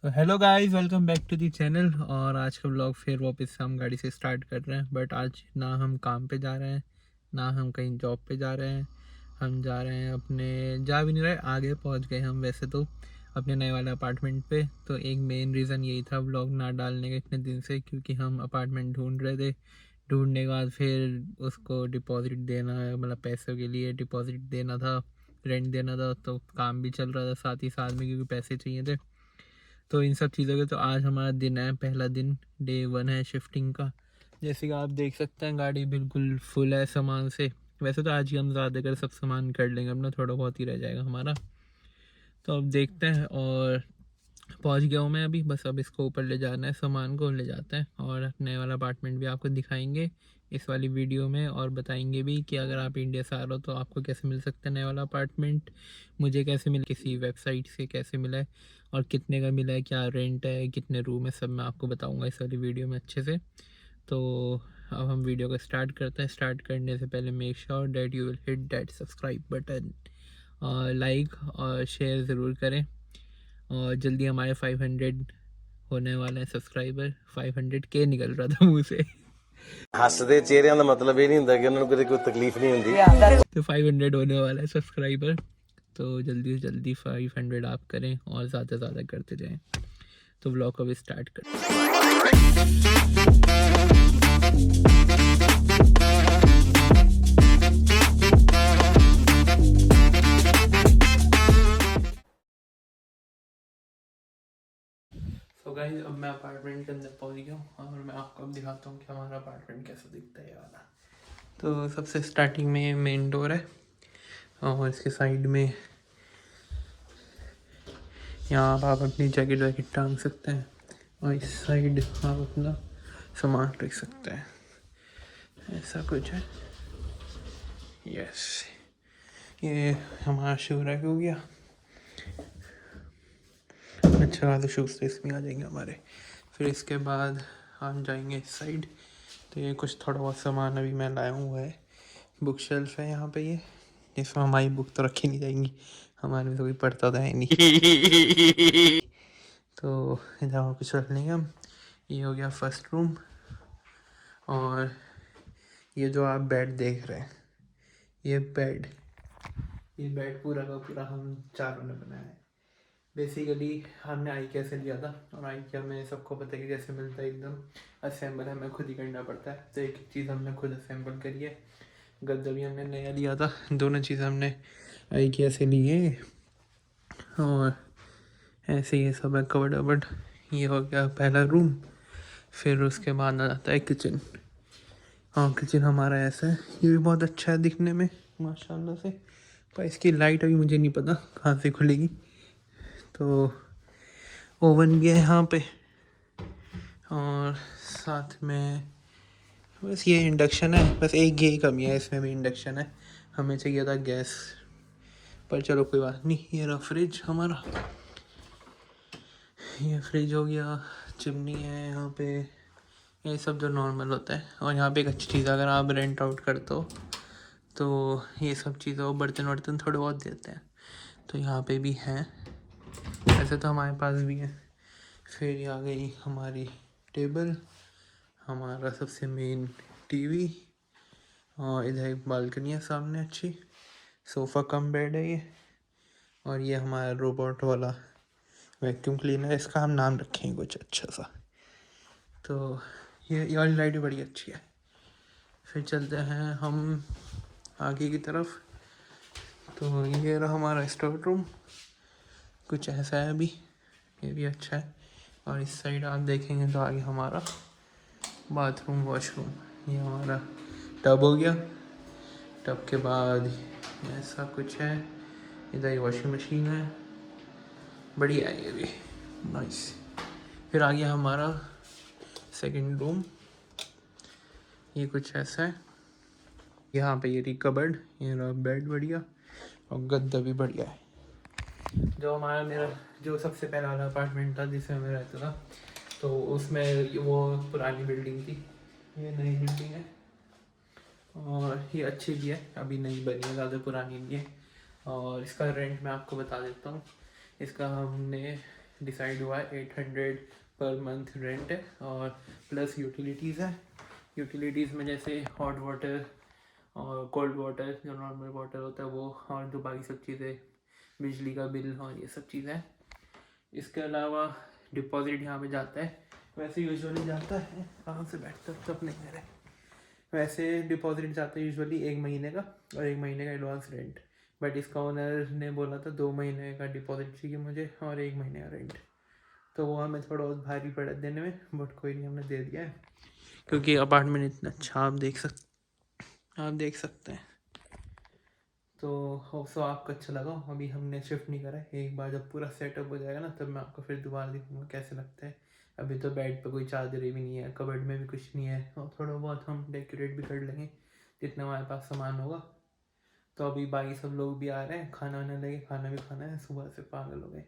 तो hello guys, welcome back to the channel. और आज का व्लॉग फिर वापस से हम गाड़ी से स्टार्ट कर रहे हैं। बट आज ना हम काम पे जा रहे हैं, ना हम कहीं जॉब पे जा रहे हैं। हम जा रहे हैं अपने, जा भी नहीं रहे, आगे पहुंच गए हम वैसे तो अपने नए वाले अपार्टमेंट पे। तो एक मेन रीज़न यही था व्लॉग ना डालने का इतने दिन से, क्योंकि हम अपार्टमेंट ढूंढ रहे थे। ढूंढने के बाद फिर उसको डिपॉजिट देना, मतलब पैसों के लिए डिपॉजिट देना था, रेंट देना था। तो काम भी चल रहा था साथ ही साथ में, क्योंकि पैसे चाहिए थे। तो इन सब चीज़ों के, तो आज हमारा दिन है, पहला दिन, डे 1 है शिफ्टिंग का। जैसे कि आप देख सकते हैं गाड़ी बिल्कुल फुल है सामान से। वैसे तो आज ही हम ज़्यादातर सब सामान कर लेंगे, अपना थोड़ा बहुत ही रह जाएगा हमारा। तो अब देखते हैं। और पहुंच गया हूँ मैं अभी, बस अब इसको ऊपर ले जाना है, सामान को ले जाते हैं और नए वाला अपार्टमेंट भी आपको दिखाएंगे इस वाली वीडियो में। और बताएंगे भी कि अगर आप इंडिया से आ रहे हो तो आपको कैसे मिल सकता है नया वाला अपार्टमेंट, मुझे कैसे मिल, किसी वेबसाइट से कैसे मिला है, और कितने का मिला है, क्या रेंट है, कितने रूम है, सब मैं आपको बताऊँगा इस वाली वीडियो में अच्छे से। तो अब हम वीडियो को स्टार्ट करते हैं। स्टार्ट करने से पहले make sure that you will hit that subscribe button, और लाइक और शेयर ज़रूर करें। और जल्दी हमारे 500 होने वाले हैं सब्सक्राइबर। 500K निकल रहा था मुंह से। हसदे चेहरिਆਂ ਦਾ ਮਤਲਬ ਇਹ ਨਹੀਂ ਹੁੰਦਾ ਕਿ ਉਹਨਾਂ ਨੂੰ ਕਦੇ ਕੋਈ ਤਕਲੀਫ ਨਹੀਂ ਹੁੰਦੀ। तो 500 होने वाला है सब्सक्राइबर। तो जल्दी से जल्दी 500 आप करें और ज़्यादा से ज़्यादा करते जाएं। तो व्लॉग को भी स्टार्ट करते तो गाइस, अब मैं अपार्टमेंट के अंदर पहुंच गया हूँ और मैं आपको अब दिखाता हूँ कि हमारा अपार्टमेंट कैसा दिखता है ये वाला। तो सबसे स्टार्टिंग में मेन डोर है, और इसके साइड में यहाँ आप अपनी जैकेट वैकेट टांग सकते हैं, और इस साइड आप अपना सामान रख सकते हैं। ऐसा कुछ है। यस, ये हमारा शू रैक हो गया। अच्छा वाले शूज़ तो इसमें आ जाएंगे हमारे। फिर इसके बाद हम जाएंगे इस साइड। तो ये कुछ थोड़ा बहुत सामान अभी मैं लाया हुआ है। बुक शेल्फ है यहाँ पे, ये इसमें हमारी बुक तो रखी नहीं जाएंगी, हमारे में तो कोई पढ़ता तो है नहीं। तो जहाँ कुछ रख लेंगे हम। ये हो गया फर्स्ट रूम। और ये जो आप बेड देख रहे हैं, ये बेड पूरा का पूरा हम चारों ने बनाया है। बेसिकली हमने आइकिया से लिया था, और आइकिया में सबको पता है कि कैसे मिलता है, एकदम असेंबल हमें खुद ही करना पड़ता है। तो एक चीज़ हमने खुद असेंबल करी है। गद्दा भी हमने नया लिया था, दोनों चीज़ हमने आइकिया से लिए। और ऐसे ये सब है कबर्ड वबर्ड। ये हो गया पहला रूम। फिर उसके बाद आ जाता है किचन। हाँ, किचन हमारा ऐसा है। ये भी बहुत अच्छा है दिखने में माशाल्लाह से, पर इसकी लाइट अभी मुझे नहीं पता कहाँ से खुलेगी। तो ओवन भी है यहाँ पे, और साथ में बस ये इंडक्शन है। बस एक ये कमी है, इसमें भी इंडक्शन है, हमें चाहिए था गैस, पर चलो कोई बात नहीं। ये रहा फ्रिज हमारा, ये फ्रिज हो गया। चिमनी है यहाँ पे, ये सब जो नॉर्मल होता है। और यहाँ पे एक अच्छी चीज़, अगर आप रेंट आउट करते हो तो ये सब चीज़ों, बर्तन वर्तन थोड़े बहुत देते हैं, तो यहाँ पे भी हैं। ऐसे तो हमारे पास भी है। फिर ये आ गई हमारी टेबल, हमारा सबसे मेन टीवी, और इधर एक बालकनी है सामने अच्छी, सोफ़ा कम बेड है ये। और ये हमारा रोबोट वाला वैक्यूम क्लीनर, इसका हम नाम रखेंगे कुछ अच्छा सा। तो ये वाली लाइट भी बड़ी अच्छी है। फिर चलते हैं हम आगे की तरफ। तो ये रहा हमारा स्टोर रूम, कुछ ऐसा है अभी, ये भी अच्छा है। और इस साइड आप देखेंगे तो आगे हमारा बाथरूम वॉशरूम। ये हमारा टब हो गया। टब के बाद ऐसा कुछ है, इधर वॉशिंग मशीन है, बढ़िया है ये भी, नाइस। फिर आ गया हमारा सेकंड रूम, ये कुछ ऐसा है। यहाँ पे ये रही कबर्ड, ये रहा बेड बढ़िया, और गद्दा भी बढ़िया है। जो मेरा जो सबसे पहला वाला अपार्टमेंट था जिसमें मैं रहता था, तो उसमें वो पुरानी बिल्डिंग थी, ये नई बिल्डिंग है। और ये अच्छी भी है, अभी नई बनी है, ज़्यादा पुरानी नहीं है। और इसका रेंट मैं आपको बता देता हूँ। इसका हमने डिसाइड हुआ है 800 पर मंथ रेंट है, और प्लस यूटिलिटीज़ है। यूटिलिटीज़ में जैसे हॉट वाटर और कोल्ड वाटर, जो नॉर्मल वाटर होता है वो, और जो बाकी सब चीज़ें, बिजली का बिल और ये सब चीज़ें। इसके अलावा डिपॉजिट यहाँ पे जाता है, वैसे यूजुअली जाता है, आराम से बैठता तब नहीं मेरे, वैसे डिपॉजिट जाता है यूजुअली 1 महीने का और 1 महीने का एडवांस रेंट। बट इसका ओनर ने बोला था 2 महीने का डिपॉजिट चाहिए मुझे और 1 महीने का रेंट, तो वो हमें थोड़ा बहुत भारी पड़ा देने में, बट कोई नहीं, हमने दे दिया है क्योंकि अपार्टमेंट इतना अच्छा आप देख सकते हैं। तो होप सो आपको अच्छा लगा। अभी हमने शिफ्ट नहीं करा है, एक बार जब पूरा सेटअप हो जाएगा ना तब मैं आपको फिर दोबारा दिखाऊंगा कैसे लगता है। अभी तो बेड पे कोई चादरें भी नहीं है, कबर्ड में भी कुछ नहीं है, और थोड़ा बहुत हम डेकोरेट भी कर लेंगे जितना हमारे पास सामान होगा। तो अभी बाकी सब लोग भी आ रहे हैं, खाना वाना लेके, खाना भी खाना है, सुबह से पागल हो गए।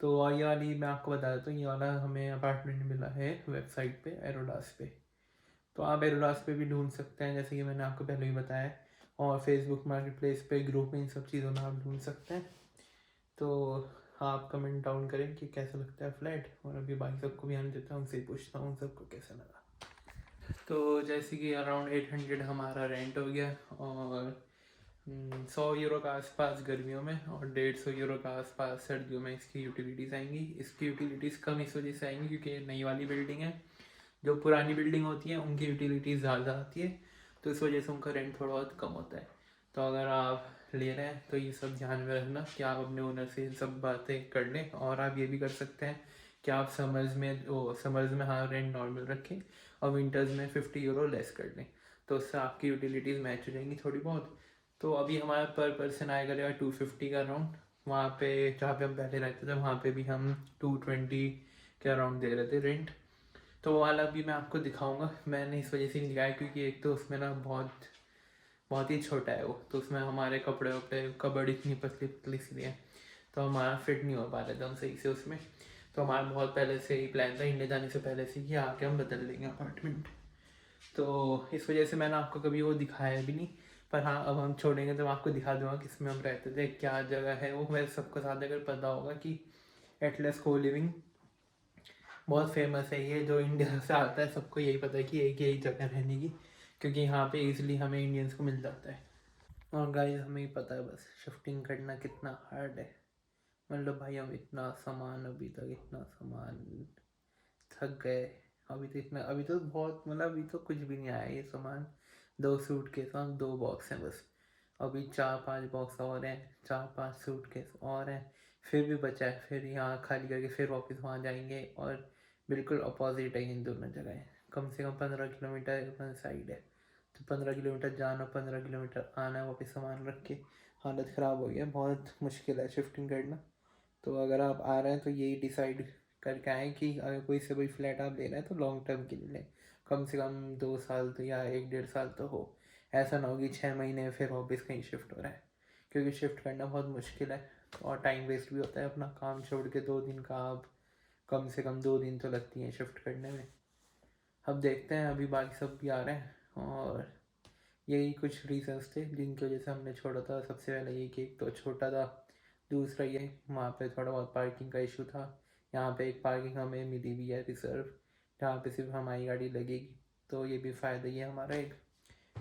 तो और ये वाली मैं आपको बता देता हूँ, ये वाला हमें अपार्टमेंट मिला है वेबसाइट पे, एरोडास पे। तो आप एरोडास पे भी ढूंढ सकते हैं, जैसे कि मैंने आपको पहले ही बताया, और फेसबुक मार्केट प्लेस पे, ग्रुप में, इन सब चीज़ों में आप ढूंढ सकते हैं। तो आप कमेंट डाउन करें कि कैसा लगता है फ्लैट, और अभी बाकी सबको भी आने देता हूँ, उनसे पूछता हूँ उन सबको कैसा लगा। तो जैसे कि अराउंड 800 हमारा रेंट हो गया, और 100 यूरो का आसपास गर्मियों में, और 150 यूरो का आसपास सर्दियों में इसकी यूटिलिटीज़ आएंगी। इसकी यूटिलिटीज़ कम इस वजह से आएंगी क्योंकि ये नई वाली बिल्डिंग है। जो पुरानी बिल्डिंग होती है उनकी यूटिलिटीज़ ज़्यादा आती है, तो इस वजह से उनका रेंट थोड़ा बहुत कम होता है। तो अगर आप ले रहे हैं तो ये सब ध्यान में रखना कि आप अपने ओनर से इन सब बातें कर लें। और आप ये भी कर सकते हैं कि आप समर्स में हाँ रेंट नॉर्मल रखें, और विंटर्स में 50 यूरो लेस कर लें, तो उससे आपकी यूटिलिटीज़ मैच हो जाएंगी थोड़ी बहुत। तो अभी हमारा पर पर्सन आया करेगा 250 का अराउंड। वहाँ पे जहाँ पे हम पहले रहते थे वहाँ पे भी हम 220 के अराउंड दे रहे थे रेंट। तो वो वाला भी मैं आपको दिखाऊंगा। मैंने इस वजह से नहीं दिखाया क्योंकि एक तो उसमें ना बहुत ही छोटा है वो, तो उसमें हमारे कपड़े वपड़े, कबर्ड इतनी पतली पतली सी है, तो हमारा फिट नहीं हो पा रहे थे हम सही से उसमें। तो हमारा बहुत पहले से ही प्लान था, इंडिया जाने से पहले से, कि आके हम बदल लेंगे अपार्टमेंट। तो इस वजह से मैंने आपको कभी वो दिखाया भी नहीं, पर हाँ अब हम छोड़ेंगे तो मैं आपको दिखा दूंगा किसमें हम रहते थे, क्या जगह है वो। मेरे सबको साथ अगर पता होगा कि एटलस को लिविंग बहुत फेमस है, ये जो इंडिया से आता है सबको यही पता है कि एक यही जगह रहने की, क्योंकि यहाँ पे इजीली हमें इंडियंस को मिल जाता है। और गाइस हमें ही पता है बस शिफ्टिंग करना कितना हार्ड है। मतलब भाई हम इतना सामान, अभी तक इतना सामान, थक गए। अभी तो बहुत, मतलब अभी तो कुछ भी नहीं आया ये सामान। 2 सूटकेस और 2 बॉक्स हैं बस। अभी 4-5 बॉक्स और हैं, 4-5 सूटकेस और हैं, फिर भी बचा है। फिर यहाँ खाली करके फिर वापस वहाँ जाएंगे, और बिल्कुल अपोजिट है इन दोनों जगह। कम से कम 15 किलोमीटर साइड है, तो 15 किलोमीटर जाना, 15 किलोमीटर आना, वापस सामान रख के हालत ख़राब हो गया। बहुत मुश्किल है शिफ्टिंग करना। तो अगर आप आ रहे हैं तो यही डिसाइड करके आएँ कि अगर कोई से कोई फ्लैट आप ले रहे हैं तो लॉन्ग टर्म के लिए लें, कम से कम 2 साल तो, या 1-1.5 साल तो हो। ऐसा ना हो कि 6 महीने में फिर वापस कहीं शिफ्ट हो रहा है, क्योंकि शिफ्ट करना बहुत मुश्किल है और टाइम वेस्ट भी होता है। अपना काम छोड़ के 2 दिन का, आप कम से कम 2 दिन तो लगती हैं शिफ्ट करने में। अब देखते हैं, अभी बाकी सब भी आ रहे हैं, और यही कुछ रीजंस थे जिनकी वजह से हमने छोड़ा था। सबसे पहले ये कि एक तो छोटा था, दूसरा ये वहाँ पे थोड़ा बहुत पार्किंग का इशू था। यहाँ पे एक पार्किंग हमें मिली हुई है रिजर्व, जहाँ पे सिर्फ हमारी गाड़ी लगेगी, तो ये भी फ़ायदा ही है हमारा एक।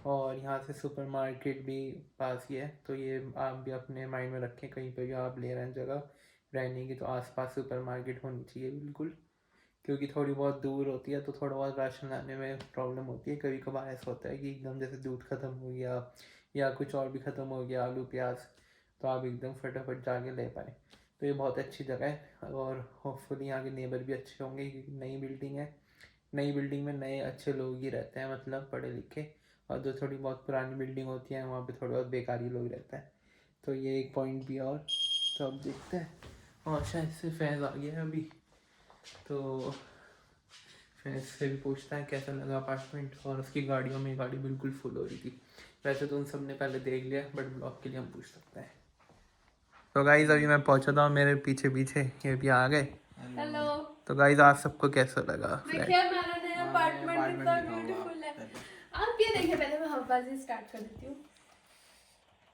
और यहाँ से सुपरमार्केट भी पास ही है, तो ये आप भी अपने माइंड में रखें, कहीं पे भी आप ले रहे हैं जगह रहने की तो आसपास सुपरमार्केट होनी चाहिए बिल्कुल, क्योंकि थोड़ी बहुत दूर होती है तो थोड़ा बहुत राशन लाने में प्रॉब्लम होती है। कभी कभार ऐसा होता है कि एकदम जैसे दूध ख़त्म हो गया या कुछ और भी ख़त्म हो गया, आलू प्याज, तो आप एकदम फटाफट जाके ले पाए। तो ये बहुत अच्छी जगह है, और होपफुली यहाँ के नेबर भी अच्छे होंगे क्योंकि नई बिल्डिंग है। नई बिल्डिंग में नए अच्छे लोग ही रहते हैं, मतलब पढ़े लिखे। और जो थोड़ी बहुत पुरानी बिल्डिंग होती है वहाँ पे थोड़े बहुत बेकारी लोग रहते हैं, तो ये एक पॉइंट भी है। और तो अब देखते हैं, और शायद से फैज़ आ गया है अभी, तो फैज़ से भी पूछता है कैसा लगा अपार्टमेंट। और उसकी गाड़ियों में गाड़ी बिल्कुल फुल हो रही थी। वैसे तो उन सब ने पहले देख लिया, बट ब्लॉग के लिए हम पूछ सकते हैं। तो गाइज अभी मैं पहुंचा था, मेरे पीछे पीछे ये भी आ गए। हेलो। तो गाइज आज सबको कैसा लगा फ्लैट? देखिए हमारा नया अपार्टमेंट कितना ब्यूटीफुल है। आप ये देखिए, पहले मैं हवाबाजी स्टार्ट कर देती हूँ।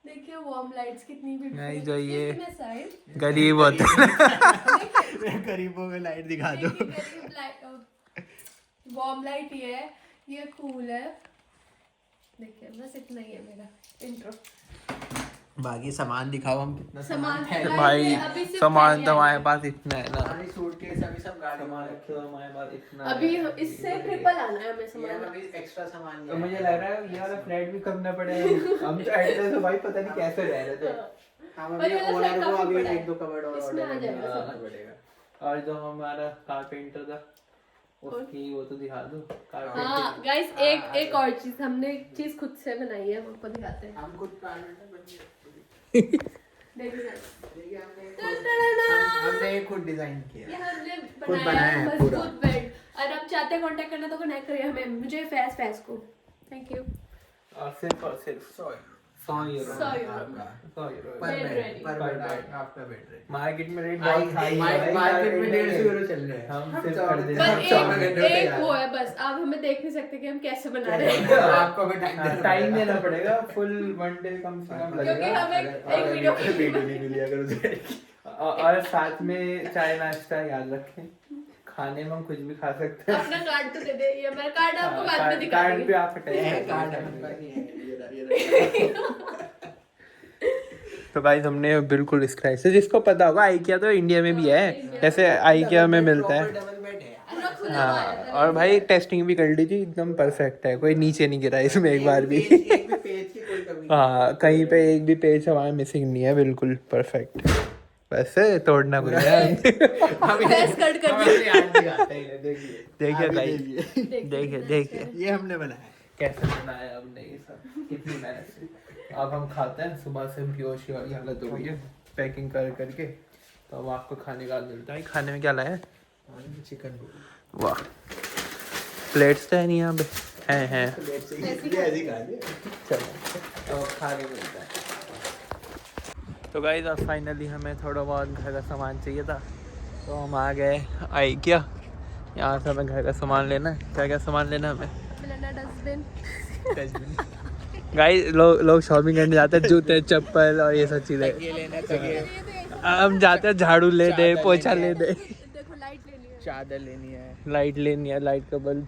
देखिए वार्म लाइट्स कितनी नहीं, ब्यूटीफुल जो ये इसमें साइड गरीब होते हैं। गरीबों में लाइट दिखा दो। वार्म लाइट ये कूल है। देखिए बस इतना ही है मेरा इंट्रो। बाकी सामान दिखाओ, हम कितना सामान है। भाई अभी सिर्फ सामान पहले तो हमारे आएंगे। पास इतना है ना, हमारी सूटकेस अभी सब गाड़ी में रखे हो। हमारे पास इतना अभी इससे ट्रिपल आना है हमें ये सामान। अभी एक्स्ट्रा सामान तो मुझे लग रहा है ये वाला फ्लैट भी करना पड़ेगा। हम तो एटलस में भाई पता नहीं कैसे रह रहे थे। हम पर अभी ये वाला ओनर flat को काफी अभी बड़ा है। 1-2 कबर्ड और इसमें आ ऑर्डर जाएगा करना सब। पड़ेगा। और जो हमारा कारपेंटर था उसकी वो तो दिखा दो। हाँ गाइस एक और चीज, हमने एक चीज खुद से बनाई है, वो आपको दिखाते हैं। हम खुद कारपेंटर बन गए। देखिए देखिए टन-टन-टन। हमने ये खुद डिजाइन ये किया। हमने खुद बनाया है मजबूत पूरा। बेड। और आप चाहते हैं कांटेक्ट करना तो कनेक्ट करिए हमें, मुझे फैज को। Thank you. और सिर्फ 100 यूरो। 100 यूरो। 100 यूरो पर Bed बेड, ready। पर Per बेड bed। आपका बेड रेट। मार्केट में रेट बहुत हाई है। मार्केट में 150 यूरो चल रहे हैं। हम सिर्फ चौबीस- कर देते पर हैं। हम 24 घंटे होते एक जा वो रहे है बस, आप हमें देख नहीं सकते कि हम कैसे बना रहे हैं। हैं। आपको भी टाइम देना पड़ेगा, फुल 1 डे कम से कम क्योंकि लगेगा। हमें एक वीडियो नहीं मिली अगर उसे। और साथ में चाय नाश्ता याद रखें, खाने में हम कुछ भी खा सकते हैं। अपना कार्ड तो दे दे, ये मेरा कार्ड आपको बाद में दिखा कार्ड पे देंगे। आप ये कार्ड अटैच हमका कर नहीं है, ये रहा। तो भाई हमने बिल्कुल इसका ऐसे, जिसको पता होगा आइकिया तो इंडिया में भी है, इंडिया जैसे आइकिया में मिलता है। डबल बेड है। पूरा खुला हुआ हाँ, है। और भाई टेस्टिंग भी कर ली थी, एकदम परफेक्ट है, कोई नीचे नहीं गिरा इसमें एक बार भी। एक भी पेज की कोई कमी नहीं। हाँ, कहीं पे एक भी पेज हमारा मिसिंग नहीं है, बिल्कुल परफेक्ट। वैसे तोड़ना कोई है। फैज कट कर हम दिया। अपने हाथ दिखाते हैं, देखिए। देखिए अभी भाई, देखिए। देखिए ये हमने बनाया है। कैसे बनाया हमने ये सब, कितनी मेहनत से। अब हम खाते हैं, सुबह से बेहोशी वाली हालत हो गई है पैकिंग कर करके, तो अब आपको खाने का मिलता है। खाने में क्या लाया है? Chicken roll. वाह, प्लेट्स तो है नहीं यहाँ पे, हैं ऐसे ही खा लिया। चलो तो खाने मिलता है। तो गाइस अब फाइनली हमें थोड़ा बहुत घर का सामान चाहिए था, तो हम आ गए आइकिया। यहाँ से हमें घर का सामान लेना है। क्या क्या सामान लेना है हमें? मिलना डस्टबिन। गाइस लोग शॉपिंग करने जाते हैं, जूते चप्पल और ये सब चीज़ें। ये लेना चाहिए। हम जाते हैं झाड़ू ले दे, चादर पोछा लेनी ले है। दे, देखो लाइट लेनी है। चादर लेनी है। लाइट लेनी है, लाइट का बल्ब,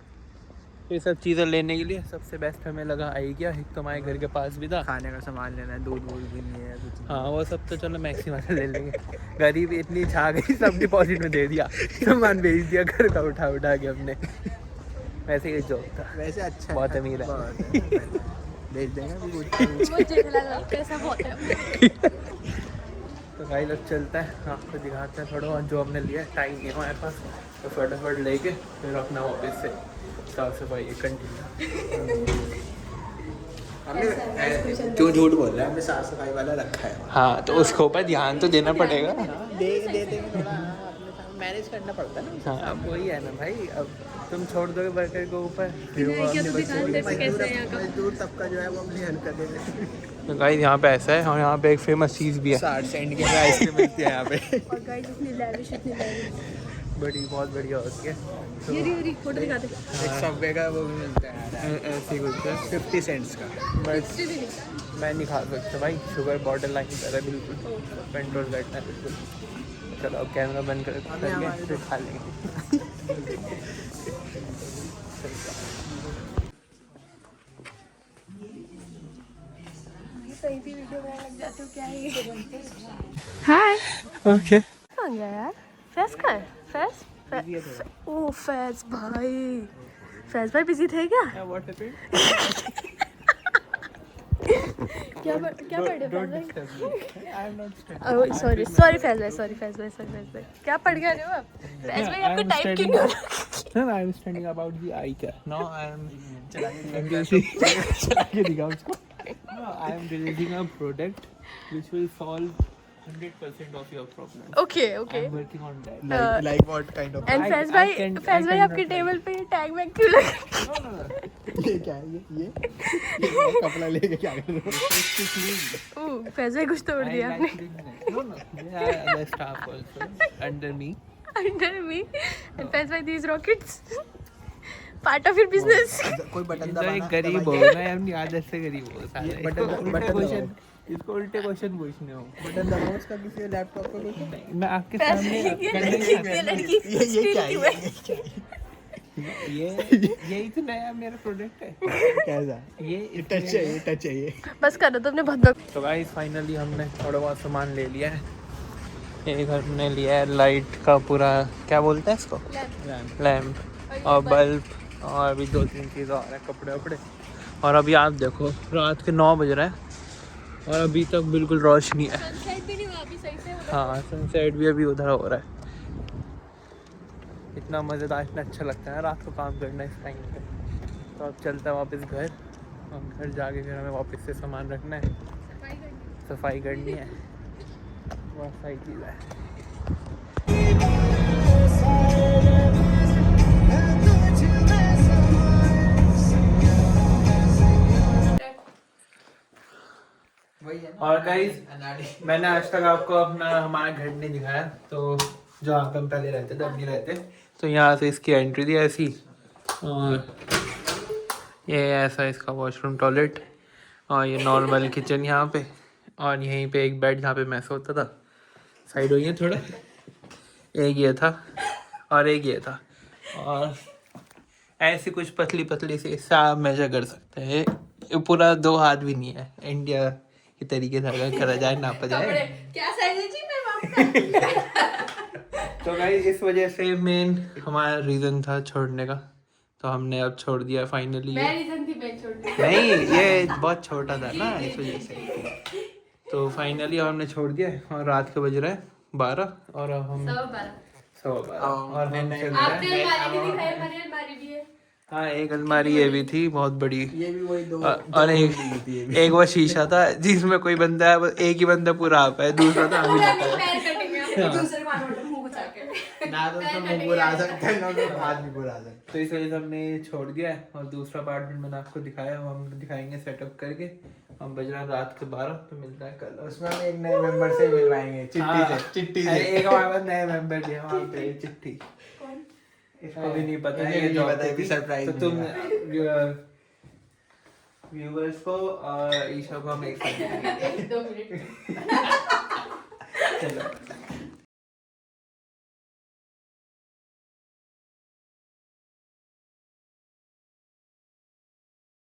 ये सब चीज़ें लेने के लिए सबसे बेस्ट हमें लगा आइकिया। एक तो हमारे घर के पास भी था। खाने का सामान लेना है, दूध वूध भी नहीं है कुछ। हाँ, वो सब तो चलो मैक्सिमम से ले लेंगे। गरीब इतनी छा गई, सब डिपॉजिट में दे दिया, सामान भेज दिया घर का उठा के हमने। वैसे ये जोक था, वैसे अच्छा बहुत अमीर है। भेज देंगे अभी कुछ। वो जेठलाल कैसा बहुत है। तो भाई लोग चलता है, आपको दिखाते हैं थोड़ा बहुत जो हमने लिया। टाइम नहीं है हमारे पास, तो फटाफट लेके फिर अपना वापस से साफ सफाई कंटिन्यू। हमने क्यों झूठ बोल रहा है, हमने साफ सफाई वाला रखा है। हाँ, तो उसके ऊपर ध्यान तो देना पड़ेगा। देते हैं थोड़ा, अपने साथ मैनेज करना पड़ता है ना। हाँ, अब वही है ना भाई, अब तुम छोड़ दोगे वर्कर के ऊपर, फिर वो क्या अपने तो बच्चे दिखाते थे कैसे है यहाँ का। मजदूर तबका जो है वो अपनी हेल्प कर देते हैं। तो गाइस यहाँ पे ऐसा है, और यहाँ पे एक फेमस चीज़ भी है, 60 सेंट की आइसक्रीम मिलती है यहाँ पे। और गाइस इतनी लैविश बड़ी बहुत बढ़िया होती है। तो ये फोटो दिखा दे। एक सबवे का वो भी मिलता है ऐसी कुछ है, 50 सेंट्स का। बट मैं नहीं खा सकता भाई, शुगर बॉटल लाइन कर है बिल्कुल, कंट्रोल करना है बिल्कुल। चलो अब कैमरा बंद करके फिर खा लेंगे। हाय। ओके, कहाँ गया यार? फैज कहाँ है? फैज? ओ फैज भाई, फैज भाई बिजी थे क्या? क्या पढ़े फैज भाई? सॉरी फैज भाई, सॉरी फैज भाई। क्या पढ़ के आ रहे हो आप? फैज भाई आपको टाइप क्यों नहीं हो रहा? No, I am studying about the ICAR. Now I am चला के दिखा उसको. No, I am releasing a product which will solve 100% of your problems. Okay. I am working on that. Like what kind of? And I- Faiz I भाई can- Faiz I भाई cannot आपके like- table पे ये tag वैग क्यों लगा? ये क्या है ये कपड़ा लेके क्या कर रहे हो? ओह फैज भाई कुछ तोड़ I दिया like आपने. doing that. No, there are other staff also under me. Under me and fetch by these rockets. Part of your business. कोई बटन तो एक दबाना गरीब हो ना, अपनी आदत से गरीब हो साले. बटन इसको उल्टे क्वेश्चन पूछने हो। बटन दबाओ उसका किसी लैपटॉप का कुछ। नहीं, मैं आपके सामने ये क्या है? यही तो नया मेरा प्रोडक्ट है। कैसा? ये टच है, ये टच है ये। बस करो तुमने बहुत तो गाइस फाइनली हमने थोड़ा बहुत सामान ले लिया है। एक हमने लिया है लाइट का पूरा, क्या बोलते हैं इसको, लैम्प और बल्ब, और भी 2-3 चीज़ और है, कपड़े वपड़े। और अभी आप देखो रात के 9 बज रहे हैं और अभी तक बिल्कुल रोशनी है। सनसेट भी नहीं हुआ अभी सही से। हाँ सनसेट भी अभी उधर हो रहा है। इतना मज़ेदार, इतना अच्छा लगता है रात को काम करना इस टाइम पे। तो अब चलता है वापस घर, और घर जाके फिर हमें वापस से सामान रखना है, सफाई करनी है, बहुत सारी चीज़ है। और गाइस मैंने आज तक आपको अपना हमारा घर नहीं दिखाया, तो जहाँ पे हम पहले रहते थे अब नहीं रहते। तो यहाँ से इसकी एंट्री थी ऐसी, और ये ऐसा इसका वॉशरूम टॉयलेट, और ये नॉर्मल किचन यहाँ पे, और यहीं पे एक बेड जहाँ पे मैं सोता था। साइड हुई है थोड़ा, एक ये था और एक ये था, और ऐसी कुछ पतली पतली सी, इससे आप मेजर कर सकते हैं। ये पूरा 2 हाथ भी नहीं है, इंडिया के तरीके से अगर करा जाए, नापा जाए। क्या साइज है जी मैं तो गाइस इस वजह से मेन हमारा रीज़न था छोड़ने का, तो हमने अब छोड़ दिया फाइनली। रीजन थी मैं छोड़ने। नहीं ये बहुत छोटा था ना, इस वजह से। तो फाइनली हमने छोड़ दिया है, और रात के बज रहे हैं 12, और अब हम 12:15 और हम चल रहे हैं। आपने अलमारी भी दिखाई, हमारी अलमारी भी है। हाँ एक अलमारी ये भी थी बहुत बड़ी, ये भी वही दो। और एक वो शीशा था जिसमें कोई बंदा है, एक ही बंदा पूरा आप है, दूसरा तो हम ही लगता है। दूसरे को मुंह घुसा के। ना तो उसमें मुंह बुरा आ सकता है, ना उसमें हाथ भी बुरा आ सकता है। तो इस वजह से हमने ये छोड़ दिया है, और दूसरा अपार्टमेंट मैंने आपको दिखाया, वो हम दिखाएंगे सेटअप करके। हम बज रहा है रात के 12, तो मिलता है कल। उसमें हम एक नए मेंबर से मिलवाएंगे, चिट्ठी से। एक हमारे पास नए मेंबर भी है वहाँ पे, चिट्ठी। इसको भी नहीं पता है, ये नहीं पता है, भी सरप्राइज। तो तुम व्यूअर्स को और ईशा को हम एक साथ 2 मिनट। चलो